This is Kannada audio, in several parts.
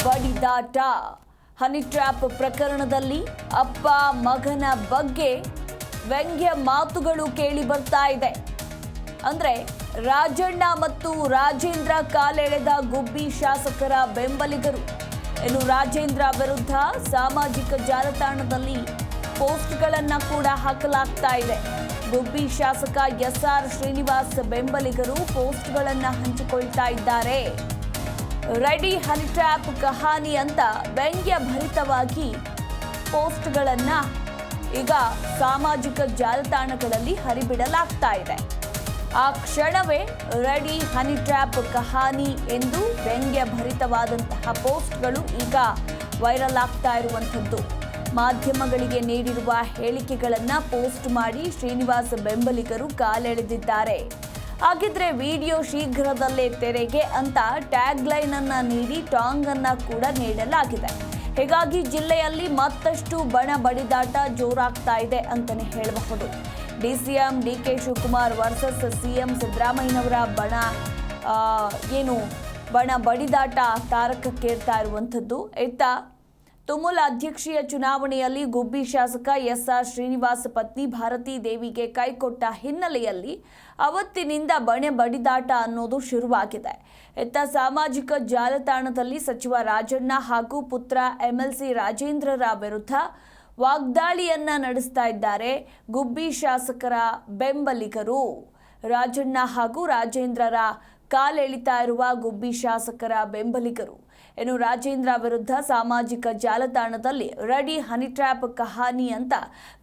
ಬಡಿದಾಟ. ಹನಿ ಟ್ರ್ಯಾಪ್ ಪ್ರಕರಣದಲ್ಲಿ ಅಪ್ಪ ಮಗನ ಬಗ್ಗೆ ವ್ಯಂಗ್ಯ ಮಾತುಗಳು ಕೇಳಿ ಬರ್ತಾ ಇದೆ. ಅಂದ್ರೆ ರಾಜಣ್ಣ ಮತ್ತು ರಾಜೇಂದ್ರ ಕಾಲೆಳೆದ ಗುಬ್ಬಿ ಶಾಸಕರ ಬೆಂಬಲಿಗರು. ಇನ್ನು ರಾಜೇಂದ್ರ ವಿರುದ್ಧ ಸಾಮಾಜಿಕ ಜಾಲತಾಣದಲ್ಲಿ ಪೋಸ್ಟ್ಗಳನ್ನ ಕೂಡ ಹಾಕಲಾಗ್ತಾ ಇದೆ. ಗುಬ್ಬಿ ಶಾಸಕ ಎಸ್ಆರ್ ಶ್ರೀನಿವಾಸ್ ಬೆಂಬಲಿಗರು ಪೋಸ್ಟ್ಗಳನ್ನ ಹಂಚಿಕೊಳ್ತಾ ಇದ್ದಾರೆ. ರೆಡಿ ಹನಿ ಟ್ರ್ಯಾಪ್ ಕಹಾನಿ ಅಂತ ವ್ಯಂಗ್ಯ ಭರಿತವಾಗಿ ಪೋಸ್ಟ್ಗಳನ್ನ ಈಗ ಸಾಮಾಜಿಕ ಜಾಲತಾಣಗಳಲ್ಲಿ ಹರಿಬಿಡಲಾಗ್ತಾ ಇದೆ. ಆ ಕ್ಷಣವೇ ರೆಡಿ ಹನಿ ಟ್ರ್ಯಾಪ್ ಕಹಾನಿ ಎಂದು ವ್ಯಂಗ್ಯ ಭರಿತವಾದಂತಹ ಪೋಸ್ಟ್ಗಳು ಈಗ ವೈರಲ್ ಆಗ್ತಾ ಇರುವಂಥದ್ದು. ಮಾಧ್ಯಮಗಳಿಗೆ ನೀಡಿರುವ ಹೇಳಿಕೆಗಳನ್ನು ಪೋಸ್ಟ್ ಮಾಡಿ ಶ್ರೀನಿವಾಸ್ ಬೆಂಬಲಿಗರು ಕಾಲೆಳೆದಿದ್ದಾರೆ. ಹಾಗಿದ್ರೆ ವಿಡಿಯೋ ಶೀಘ್ರದಲ್ಲೇ ತೆರೆಗೆ ಅಂತ ಟ್ಯಾಗ್ ಲೈನ್ ಅನ್ನ ನೀಡಿ ಟಾಂಗ್ ಅನ್ನ ಕೂಡ ನೀಡಲಾಗಿದೆ. ಹೀಗಾಗಿ ಜಿಲ್ಲೆಯಲ್ಲಿ ಮತ್ತಷ್ಟು ಬಣ ಬಡಿದಾಟ ಜೋರಾಗ್ತಾ ಇದೆ ಅಂತಾನೆ ಹೇಳಬಹುದು. DCM DK Shivakumar versus CM ಸಿದ್ದರಾಮಯ್ಯನವರ ಬಣ ಬಡಿದಾಟ ತಾರಕಕ್ಕೇರ್ತಾ ಇರುವಂಥದ್ದು. ಇತ್ತ ತುಮುಲ್ ಅಧ್ಯಕ್ಷೀಯ ಚುನಾವಣೆಯಲ್ಲಿ ಗುಬ್ಬಿ ಶಾಸಕ ಎಸ್ಆರ್ ಶ್ರೀನಿವಾಸ್ ಪತ್ನಿ ಭಾರತೀ ದೇವಿಗೆ ಕೈಕೊಟ್ಟ ಹಿನ್ನೆಲೆಯಲ್ಲಿ ಅವತ್ತಿನಿಂದ ಬಣ ಬಡಿದಾಟ ಅನ್ನೋದು ಶುರುವಾಗಿದೆ. ಇತ್ತ ಸಾಮಾಜಿಕ ಜಾಲತಾಣದಲ್ಲಿ ಸಚಿವ ರಾಜಣ್ಣ ಹಾಗೂ ಪುತ್ರ ಎಂಎಲ್ಸಿ ರಾಜೇಂದ್ರರ ವಿರುದ್ಧ ವಾಗ್ದಾಳಿಯನ್ನ ನಡೆಸ್ತಾ ಇದ್ದಾರೆ ಗುಬ್ಬಿ ಶಾಸಕರ ಬೆಂಬಲಿಗರು. ರಾಜಣ್ಣ ಹಾಗೂ ರಾಜೇಂದ್ರರ ಕಾಲೆಳಿತಾ ಇರುವ ಗುಬ್ಬಿ ಶಾಸಕರ ಬೆಂಬಲಿಗರು. ಇನ್ನು ರಾಜೇಂದ್ರ ವಿರುದ್ಧ ಸಾಮಾಜಿಕ ಜಾಲತಾಣದಲ್ಲಿ ರೆಡಿ ಹನಿ ಟ್ರ್ಯಾಪ್ ಕಹಾನಿ ಅಂತ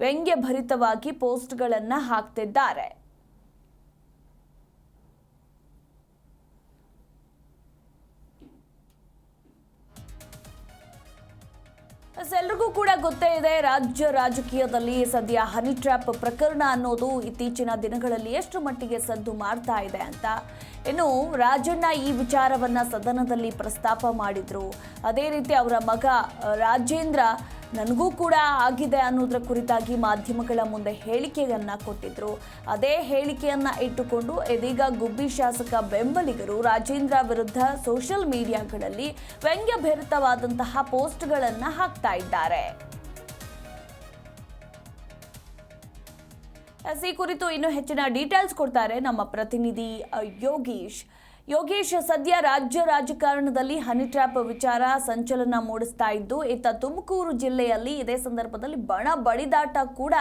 ವ್ಯಂಗ್ಯಭರಿತವಾಗಿ ಪೋಸ್ಟ್ಗಳನ್ನ ಹಾಕ್ತಿದ್ದಾರೆ. ಎಲ್ರಿಗೂ ಕೂಡ ಗೊತ್ತೇ ಇದೆ, ರಾಜ್ಯ ರಾಜಕೀಯದಲ್ಲಿ ಸದ್ಯ ಹನಿ ಟ್ರ್ಯಾಪ್ ಪ್ರಕರಣ ಅನ್ನೋದು ಇತ್ತೀಚಿನ ದಿನಗಳಲ್ಲಿ ಎಷ್ಟು ಮಟ್ಟಿಗೆ ಸದ್ದು ಮಾಡ್ತಾ ಇದೆ ಅಂತ. ಇನ್ನು ರಾಜಣ್ಣ ಈ ವಿಚಾರವನ್ನ ಸದನದಲ್ಲಿ ಪ್ರಸ್ತಾಪ ಮಾಡಿದ್ರು. ಅದೇ ರೀತಿ ಅವರ ಮಗ ರಾಜೇಂದ್ರ ನನಗೂ ಕೂಡ ಆಗಿದೆ ಅನ್ನೋದ್ರ ಕುರಿತಾಗಿ ಮಾಧ್ಯಮಗಳ ಮುಂದೆ ಹೇಳಿಕೆಯನ್ನ ಕೊಟ್ಟಿದ್ರು. ಅದೇ ಹೇಳಿಕೆಯನ್ನ ಇಟ್ಟುಕೊಂಡು ಇದೀಗ ಗುಬ್ಬಿ ಶಾಸಕ ಬೆಂಬಲಿಗರು ರಾಜೇಂದ್ರ ವಿರುದ್ಧ ಸೋಷಿಯಲ್ ಮೀಡಿಯಾಗಳಲ್ಲಿ ವ್ಯಂಗ್ಯಭರಿತವಾದಂತಹ ಪೋಸ್ಟ್ಗಳನ್ನ ಹಾಕ್ತಾ ಇದ್ದಾರೆ. ಈ ಕುರಿತು ಇನ್ನು ಹೆಚ್ಚಿನ ಡೀಟೇಲ್ಸ್ ಕೊಡ್ತಾರೆ ನಮ್ಮ ಪ್ರತಿನಿಧಿ ಯೋಗೇಶ್. ಸದ್ಯ ರಾಜ್ಯ ರಾಜಕಾರಣದಲ್ಲಿ ಹನಿ ಟ್ರ್ಯಾಪ್ ವಿಚಾರ ಸಂಚಲನ ಮೂಡಿಸ್ತಾ ಇದ್ದು, ಇತ್ತ ತುಮಕೂರು ಜಿಲ್ಲೆಯಲ್ಲಿ ಇದೇ ಸಂದರ್ಭದಲ್ಲಿ ಬಣ ಬಡಿದಾಟ ಕೂಡ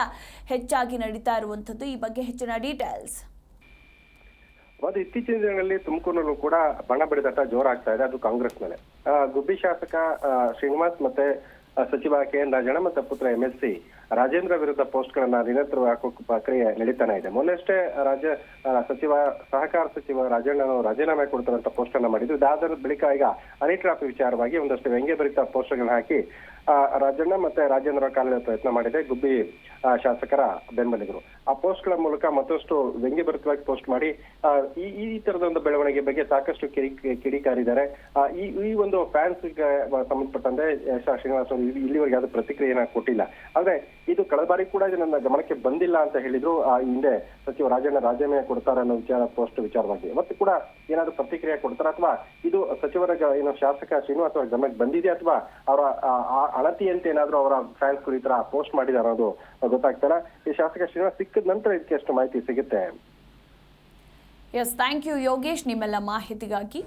ಹೆಚ್ಚಾಗಿ ನಡೀತಾ ಇರುವಂತದ್ದು. ಈ ಬಗ್ಗೆ ಹೆಚ್ಚಿನ ಡೀಟೇಲ್ಸ್. ಇತ್ತೀಚಿನ ದಿನಗಳಲ್ಲಿ ತುಮಕೂರಿನಲ್ಲೂ ಕೂಡ ಬಣ ಬಡಿದಾಟ ಜೋರಾಗ್ತಾ ಇದೆ, ಅದು ಕಾಂಗ್ರೆಸ್ ಮೇಲೆ. ಗುಬ್ಬಿ ಶಾಸಕ ಶ್ರೀನಿವಾಸ್ ಮತ್ತೆ ಸಚಿವ ಕೆಎನ್ ರಾಜಣ್ಣ ಮತ್ತೆ ಪುತ್ರ ಎಂಎಲ್ಸಿ ರಾಜೇಂದ್ರ ವಿರುದ್ಧ ಪೋಸ್ಟ್ ಗಳನ್ನ ನಿರಂತರ ಹಾಕೋ ಪ್ರಕ್ರಿಯೆ ನಡೀತಾನೆ ಇದೆ. ಮೊನ್ನೆಷ್ಟೇ ಸಹಕಾರ ಸಚಿವ ರಾಜಣ್ಣನವರು ರಾಜೀನಾಮೆ ಕೊಡ್ತಾರಂತ ಪೋಸ್ಟ್ ಅನ್ನ ಮಾಡಿದ್ರು. ಇದಾದ ಬಳಿಕ ಈಗ ಹನಿ ಟ್ರ್ಯಾಪ್ ವಿಚಾರವಾಗಿ ಒಂದಷ್ಟು ವ್ಯಂಗ್ಯಭರಿತ ಪೋಸ್ಟ್ ಗಳನ್ನ ಹಾಕಿ ರಾಜಣ್ಣ ಮತ್ತೆ ರಾಜೇಂದ್ರ ಕಾಲೆಳೆಯುವ ಪ್ರಯತ್ನ ಮಾಡಿದೆ ಗುಬ್ಬಿ ಶಾಸಕರ ಬೆಂಬಲಿಗರು. ಆ ಪೋಸ್ಟ್ ಗಳ ಮೂಲಕ ಮತ್ತಷ್ಟು ವ್ಯಂಗ್ಯಭರಿತವಾಗಿ ಪೋಸ್ಟ್ ಮಾಡಿ ಈ ತರದ ಒಂದು ಬೆಳವಣಿಗೆ ಬಗ್ಗೆ ಸಾಕಷ್ಟು ಕಿಡಿಕಾರಿದ್ದಾರೆ. ಈ ಒಂದು ಫ್ಯಾನ್ಸ್ ಸಂಬಂಧಪಟ್ಟಂತೆ ಶ್ರೀನಿವಾಸ್ ಅವರು ಇಲ್ಲಿವರೆಗೆ ಅದು ಪ್ರತಿಕ್ರಿಯೆನ ಕೊಟ್ಟಿಲ್ಲ. ಆದ್ರೆ ಇದು ಕಳೆದ ಬಾರಿ ಕೂಡ ಇದು ನನ್ನ ಗಮನಕ್ಕೆ ಬಂದಿಲ್ಲ ಅಂತ ಹೇಳಿದ್ರು. ಹಿಂದೆ ಸಚಿವ ರಾಜಣ್ಣ ರಾಜೀನಾಮೆ ಕೊಡ್ತಾರೆ ಅನ್ನೋ ಪೋಸ್ಟ್ ವಿಚಾರವಾಗಿ ಮತ್ತೆ ಕೂಡ ಏನಾದ್ರು ಪ್ರತಿಕ್ರಿಯೆ ಕೊಡ್ತಾರ, ಅಥವಾ ಇದು ಸಚಿವರ ಶಾಸಕ ಶ್ರೀನಿವಾಸ್ ಅವರ ಗಮನಕ್ಕೆ ಬಂದಿದೆ, ಅಥವಾ ಅವರ ಅಳತಿಯಂತೆ ಏನಾದ್ರು ಅವರ ಫ್ಯಾನ್ಸ್ ಈ ತರ ಪೋಸ್ಟ್ ಮಾಡಿದಾರ ಅನ್ನೋದು ಗೊತ್ತಾಗ್ತಾರ. ಈ ಶಾಸಕ ಶ್ರೀನಿವಾಸ್ ಸಿಕ್ಕಿದ ನಂತರ ಇದಕ್ಕೆ ಎಷ್ಟು ಮಾಹಿತಿ ಸಿಗುತ್ತೆ. ಎಸ್, ಥ್ಯಾಂಕ್ ಯು ಯೋಗೇಶ್ ನಿಮ್ಮೆಲ್ಲ ಮಾಹಿತಿಗಾಗಿ.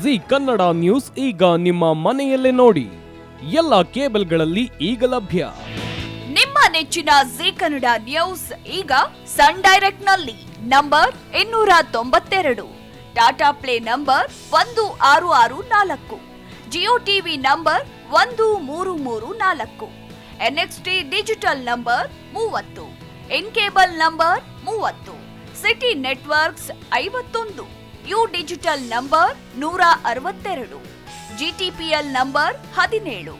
ಜಿ ಕನ್ನಡ ನ್ಯೂಸ್ ಈಗ ನಿಮ್ಮ ಮನೆಯಲ್ಲೇ ನೋಡಿ. ಎಲ್ಲ ಕೇಬಲ್ಗಳಲ್ಲಿ ಈಗ ಲಭ್ಯ. ನಿಮ್ಮ ನೆಚ್ಚಿನ ಜಿ ಕನ್ನಡ ನ್ಯೂಸ್ ಈಗ ಸನ್ ಡೈರೆಕ್ಟ್ ನಲ್ಲಿ number 292, Tata play number 1664, Jio TV number 1334, NXT digital number 30, in cable number 30, city networks 51, U digital number 162, GTPL number 17,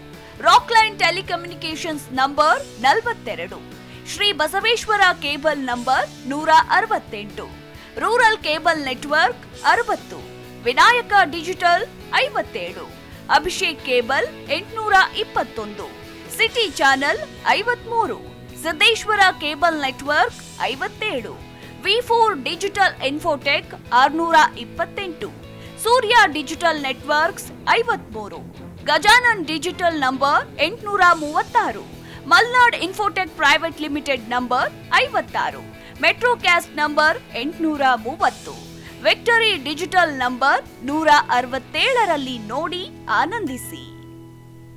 Rockline telecommunications number 42, Shri Basaveshwara cable number 168, rural cable network 60, Vinayaka digital 57, Abhishek cable 821, city channel 53, Siddeshwara cable network 57, V4 digital Infotech 628, Surya digital networks 53, Gajanan digital number 836, Malnad Infotech Private Limited number 56, Metrocast number 830, Victory Digital number 167ರಲ್ಲಿ ನೋಡಿ ಆನಂದಿಸಿ.